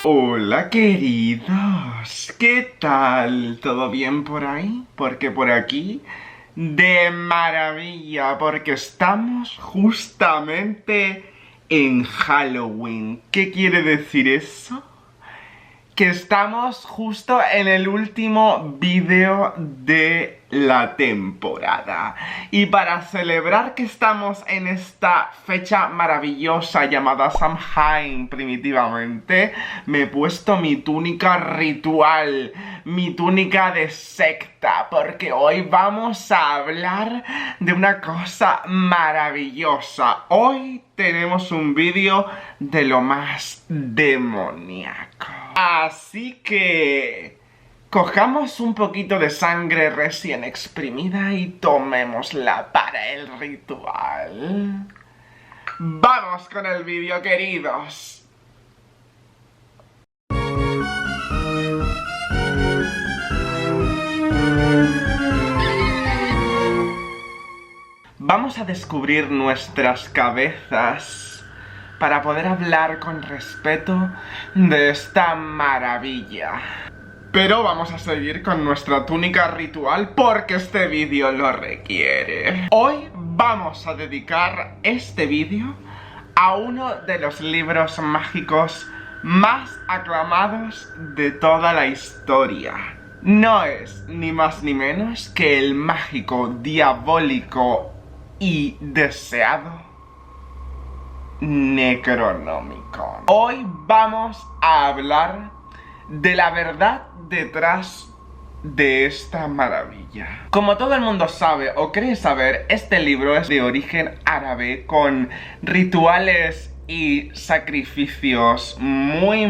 Hola queridos, ¿qué tal? ¿Todo bien por ahí? Porque por aquí, de maravilla, porque estamos justamente en Halloween. ¿Qué quiere decir eso? Que estamos justo en el último vídeo de la temporada. Y para celebrar que estamos en esta fecha maravillosa llamada Samhain primitivamente, me he puesto mi túnica ritual, mi túnica de secta, porque hoy vamos a hablar de una cosa maravillosa. Hoy tenemos un vídeo de lo más demoníaco. Así que cojamos un poquito de sangre recién exprimida y tomémosla para el ritual. ¡Vamos con el vídeo, queridos! Vamos a descubrir nuestras cabezas para poder hablar con respeto de esta maravilla. Pero vamos a seguir con nuestra túnica ritual porque este vídeo lo requiere. Hoy vamos a dedicar este vídeo a uno de los libros mágicos más aclamados de toda la historia. No es ni más ni menos que el mágico, diabólico y deseado Necronomicon. Hoy vamos a hablar de la verdad detrás de esta maravilla. Como todo el mundo sabe o cree saber, este libro es de origen árabe con rituales y sacrificios muy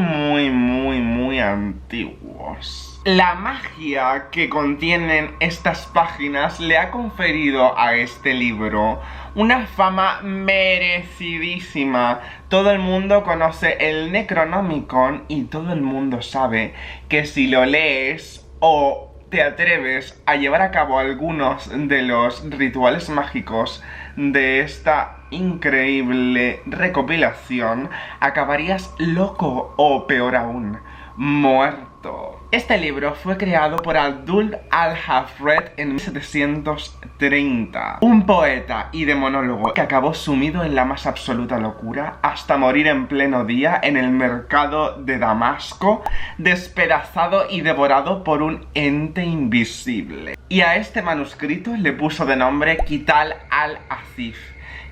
antiguos. La magia que contienen estas páginas le ha conferido a este libro una fama merecidísima. Todo el mundo conoce el Necronomicon y todo el mundo sabe que si lo lees o te atreves a llevar a cabo algunos de los rituales mágicos de esta increíble recopilación, acabarías loco o peor aún, muerto. Este libro fue creado por Abdul al-Hafred en 1730, un poeta y demonólogo que acabó sumido en la más absoluta locura hasta morir en pleno día en el mercado de Damasco, despedazado y devorado por un ente invisible. Y a este manuscrito le puso de nombre Kitab al-Asif,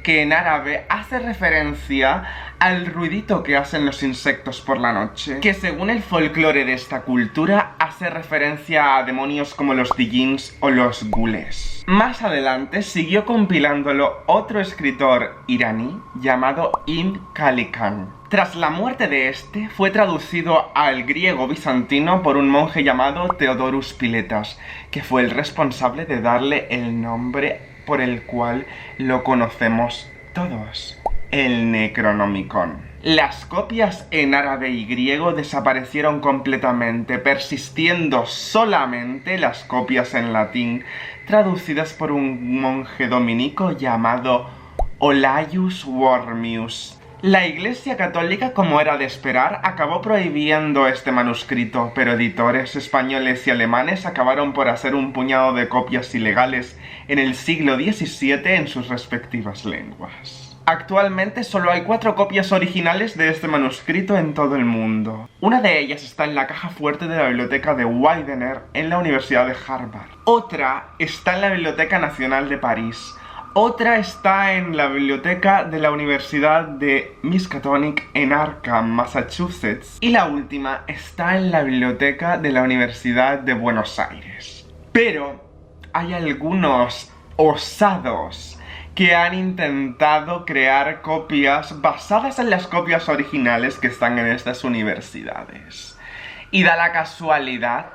que en árabe hace referencia al ruidito que hacen los insectos por la noche, que según el folclore de esta cultura hace referencia a demonios como los djinns o los gules. Más adelante siguió compilándolo otro escritor iraní llamado Ibn Khaldun. Tras la muerte de este, fue traducido al griego bizantino por un monje llamado Theodorus Piletas, que fue el responsable de darle el nombre por el cual lo conocemos todos, el Necronomicon. Las copias en árabe y griego desaparecieron completamente, persistiendo solamente las copias en latín, traducidas por un monje dominico llamado Olaius Wormius. La Iglesia Católica, como era de esperar, acabó prohibiendo este manuscrito, pero editores españoles y alemanes acabaron por hacer un puñado de copias ilegales en el siglo XVII en sus respectivas lenguas. Actualmente solo hay 4 copias originales de este manuscrito en todo el mundo. Una de ellas está en la caja fuerte de la biblioteca de Widener en la Universidad de Harvard. Otra está en la Biblioteca Nacional de París. Otra está en la biblioteca de la Universidad de Miskatonic en Arkham, Massachusetts. Y la última está en la biblioteca de la Universidad de Buenos Aires. Pero hay algunos osados que han intentado crear copias basadas en las copias originales que están en estas universidades. Y da la casualidad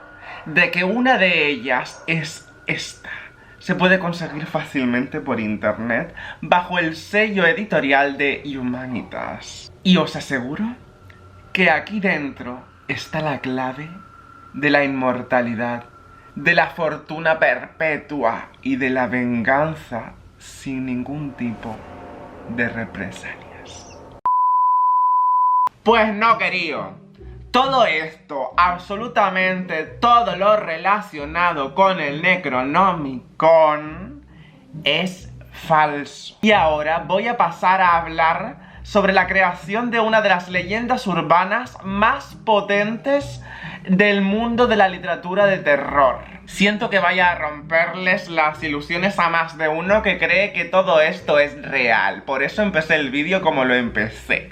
de que una de ellas es esta. Se puede conseguir fácilmente por internet bajo el sello editorial de Humanitas. Y os aseguro que aquí dentro está la clave de la inmortalidad, de la fortuna perpetua y de la venganza sin ningún tipo de represalias. Pues no, querido. Todo esto, absolutamente todo lo relacionado con el Necronomicon es falso. Y ahora voy a pasar a hablar sobre la creación de una de las leyendas urbanas más potentes del mundo de la literatura de terror. Siento que vaya a romperles las ilusiones a más de uno que cree que todo esto es real. Por eso empecé el vídeo como lo empecé.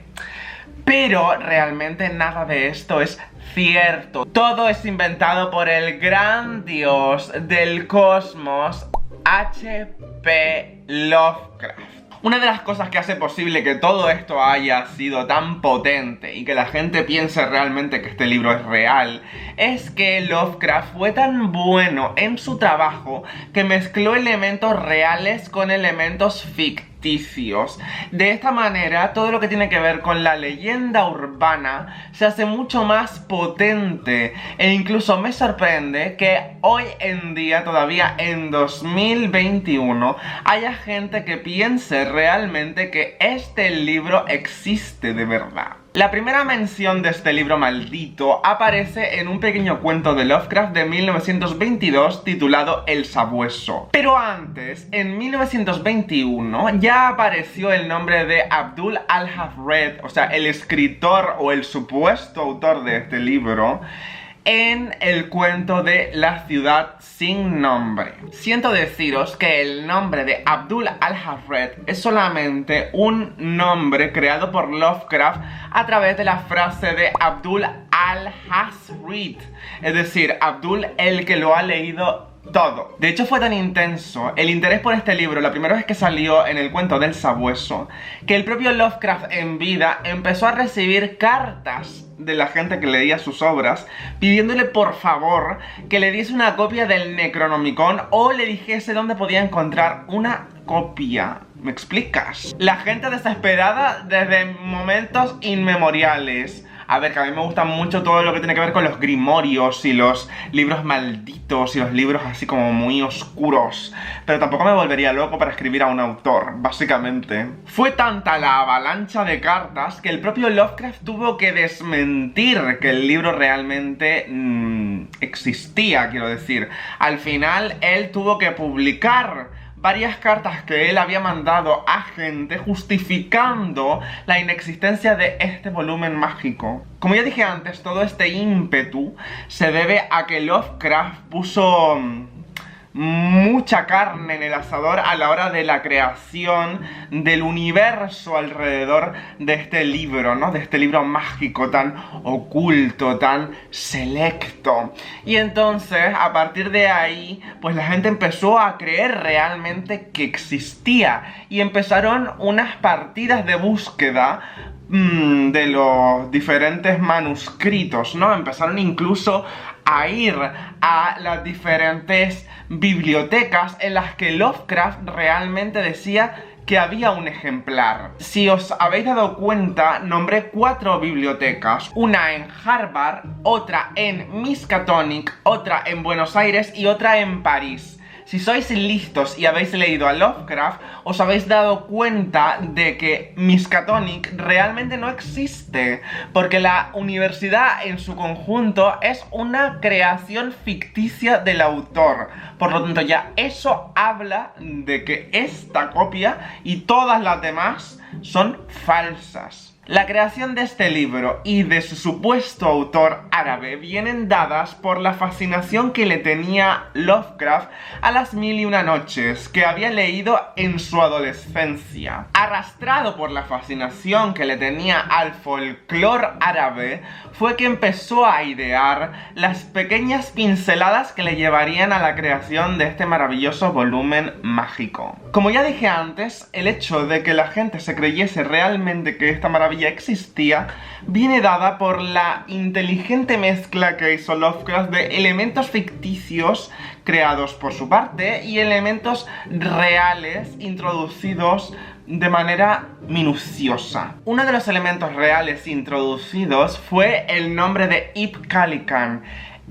Pero realmente nada de esto es cierto. Todo es inventado por el gran dios del cosmos, H.P. Lovecraft. Una de las cosas que hace posible que todo esto haya sido tan potente y que la gente piense realmente que este libro es real es que Lovecraft fue tan bueno en su trabajo que mezcló elementos reales con elementos ficticios. De esta manera, todo lo que tiene que ver con la leyenda urbana se hace mucho más potente, e incluso me sorprende que hoy en día, todavía en 2021, haya gente que piense realmente que este libro existe de verdad. La primera mención de este libro maldito aparece en un pequeño cuento de Lovecraft de 1922 titulado El Sabueso. Pero antes, en 1921, ya apareció el nombre de Abdul al-Hafred, o sea, el escritor o el supuesto autor de este libro, en el cuento de La ciudad sin nombre. Siento deciros que el nombre de Abdul al-Hafred es solamente un nombre creado por Lovecraft a través de la frase de Abdul al-Hasrid, es decir, Abdul el que lo ha leído todo. De hecho, fue tan intenso el interés por este libro la primera vez que salió en el cuento del Sabueso, que el propio Lovecraft en vida empezó a recibir cartas de la gente que leía sus obras pidiéndole por favor que le diese una copia del Necronomicon o le dijese dónde podía encontrar una copia. ¿Me explicas? La gente desesperada desde momentos inmemoriales. A ver, que a mí me gusta mucho todo lo que tiene que ver con los grimorios y los libros malditos y los libros así como muy oscuros. Pero tampoco me volvería loco para escribir a un autor, básicamente. Fue tanta la avalancha de cartas que el propio Lovecraft tuvo que desmentir que el libro realmente existía, quiero decir. Al final, él tuvo que publicar varias cartas que él había mandado a gente justificando la inexistencia de este volumen mágico. Como ya dije antes, todo este ímpetu se debe a que Lovecraft puso mucha carne en el asador a la hora de la creación del universo alrededor de este libro, ¿no? De este libro mágico tan oculto, tan selecto. Y entonces, a partir de ahí, pues la gente empezó a creer realmente que existía y empezaron unas partidas de búsqueda de los diferentes manuscritos, ¿no? Empezaron incluso a ir a las diferentes bibliotecas en las que Lovecraft realmente decía que había un ejemplar. Si os habéis dado cuenta, nombré 4 bibliotecas. Una en Harvard, otra en Miskatonic, otra en Buenos Aires y otra en París. Si sois listos y habéis leído a Lovecraft, os habéis dado cuenta de que Miskatonic realmente no existe, porque la universidad en su conjunto es una creación ficticia del autor. Por lo tanto, ya eso habla de que esta copia y todas las demás son falsas. La creación de este libro y de su supuesto autor árabe vienen dadas por la fascinación que le tenía Lovecraft a las 1001 noches que había leído en su adolescencia. Arrastrado por la fascinación que le tenía al folclore árabe, fue que empezó a idear las pequeñas pinceladas que le llevarían a la creación de este maravilloso volumen mágico. Como ya dije antes, el hecho de que la gente se creyese realmente que esta maravilla existía viene dada por la inteligente mezcla que hizo Lovecraft de elementos ficticios creados por su parte y elementos reales introducidos de manera minuciosa. Uno de los elementos reales introducidos fue el nombre de Ibn Khaldun,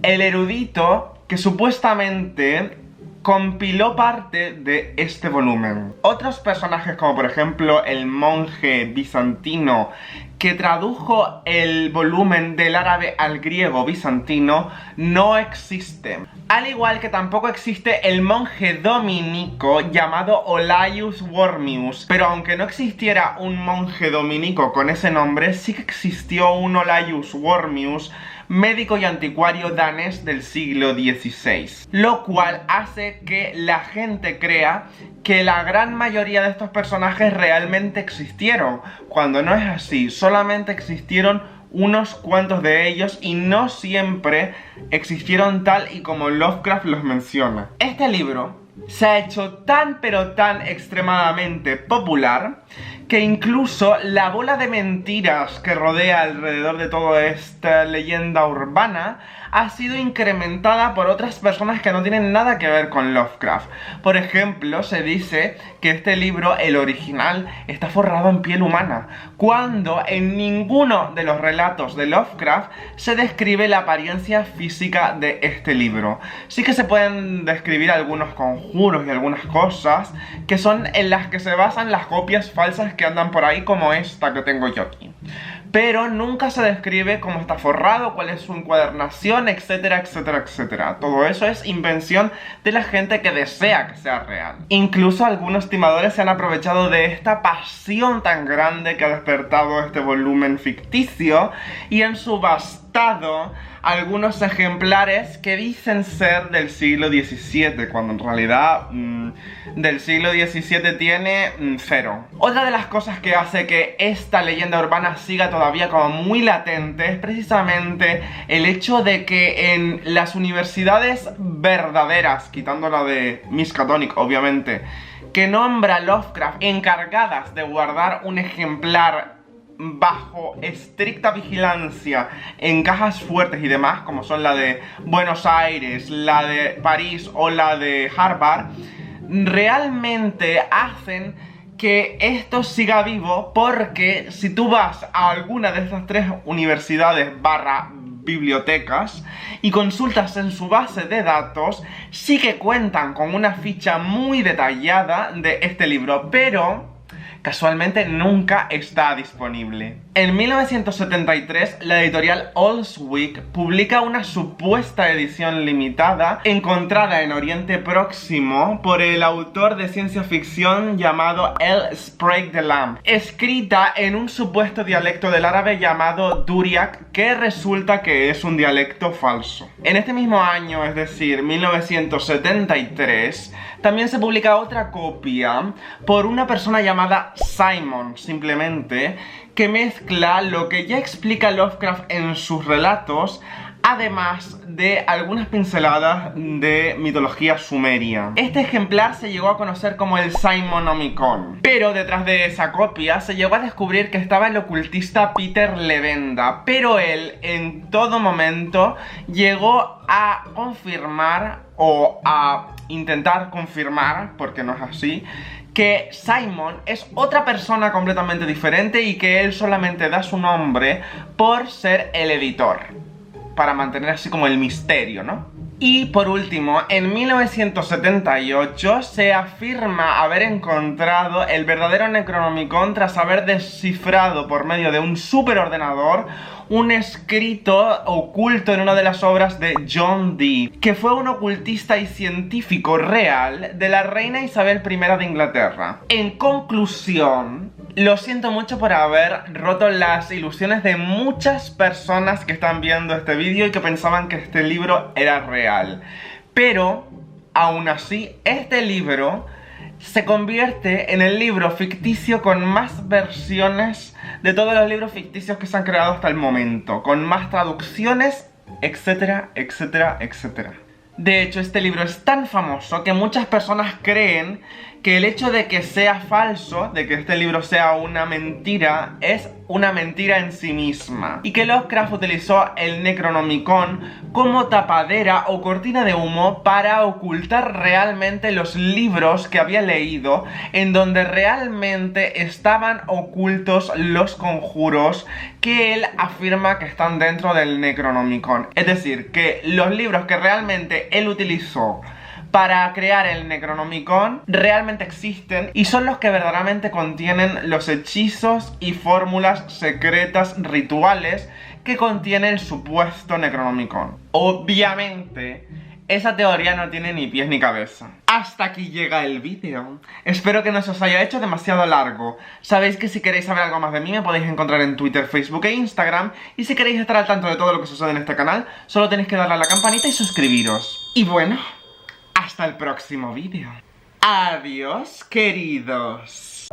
el erudito que supuestamente compiló parte de este volumen. Otros personajes como por ejemplo el monje bizantino que tradujo el volumen del árabe al griego bizantino, no existe. Al igual que tampoco existe el monje dominico llamado Olaius Wormius. Pero aunque no existiera un monje dominico con ese nombre, sí que existió un Olaius Wormius, médico y anticuario danés del siglo XVI, lo cual hace que la gente crea que la gran mayoría de estos personajes realmente existieron, cuando no es así. Solamente existieron unos cuantos de ellos y no siempre existieron tal y como Lovecraft los menciona. Este libro se ha hecho tan pero tan extremadamente popular que incluso la bola de mentiras que rodea alrededor de toda esta leyenda urbana ha sido incrementada por otras personas que no tienen nada que ver con Lovecraft. Por ejemplo, se dice que este libro, el original, está forrado en piel humana, cuando en ninguno de los relatos de Lovecraft se describe la apariencia física de este libro. Sí que se pueden describir algunos conjuros y algunas cosas que son en las que se basan las copias falsas que andan por ahí, como esta que tengo yo aquí. Pero nunca se describe cómo está forrado, cuál es su encuadernación, etcétera, etcétera, etcétera. Todo eso es invención de la gente que desea que sea real. Incluso algunos timadores se han aprovechado de esta pasión tan grande que ha despertado este volumen ficticio y han subastado algunos ejemplares que dicen ser del siglo XVII, cuando en realidad del siglo XVII tiene cero. Otra de las cosas que hace que esta leyenda urbana siga todavía como muy latente es precisamente el hecho de que en las universidades verdaderas, quitando la de Miskatonic obviamente, que nombra Lovecraft, encargadas de guardar un ejemplar bajo estricta vigilancia en cajas fuertes y demás, como son la de Buenos Aires, la de París o la de Harvard, realmente hacen que esto siga vivo, porque si tú vas a alguna de estas tres universidades / bibliotecas y consultas en su base de datos, sí que cuentan con una ficha muy detallada de este libro, pero casualmente nunca está disponible. En 1973, la editorial Allswick publica una supuesta edición limitada encontrada en Oriente Próximo por el autor de ciencia ficción llamado L. Sprague de Lamb, escrita en un supuesto dialecto del árabe llamado Duriak, que resulta que es un dialecto falso. En este mismo año, es decir, 1973, también se publica otra copia por una persona llamada Simon, simplemente, que mezcla lo que ya explica Lovecraft en sus relatos, además de algunas pinceladas de mitología sumeria. Este ejemplar se llegó a conocer como el Simonomicon, pero detrás de esa copia se llegó a descubrir que estaba el ocultista Peter Levenda, pero él en todo momento llegó a confirmar o a intentar confirmar, porque no es así, que Simon es otra persona completamente diferente y que él solamente da su nombre por ser el editor, para mantener así como el misterio, ¿no? Y por último, en 1978 se afirma haber encontrado el verdadero Necronomicon tras haber descifrado por medio de un superordenador un escrito oculto en una de las obras de John Dee, que fue un ocultista y científico real de la reina Isabel I de Inglaterra. En conclusión, lo siento mucho por haber roto las ilusiones de muchas personas que están viendo este vídeo y que pensaban que este libro era real. Pero, aún así, este libro se convierte en el libro ficticio con más versiones de todos los libros ficticios que se han creado hasta el momento, con más traducciones, etcétera, etcétera, etcétera. De hecho, este libro es tan famoso que muchas personas creen que el hecho de que sea falso, de que este libro sea una mentira, es una mentira en sí misma, y que Lovecraft utilizó el Necronomicon como tapadera o cortina de humo para ocultar realmente los libros que había leído, en donde realmente estaban ocultos los conjuros que él afirma que están dentro del Necronomicon. Es decir, que los libros que realmente él utilizó para crear el Necronomicon realmente existen y son los que verdaderamente contienen los hechizos y fórmulas secretas rituales que contiene el supuesto Necronomicon. Obviamente, esa teoría no tiene ni pies ni cabeza. Hasta aquí llega el vídeo. Espero que no se os haya hecho demasiado largo. Sabéis que si queréis saber algo más de mí me podéis encontrar en Twitter, Facebook e Instagram. Y si queréis estar al tanto de todo lo que sucede en este canal, solo tenéis que darle a la campanita y suscribiros. Y bueno, hasta el próximo vídeo. Adiós, queridos.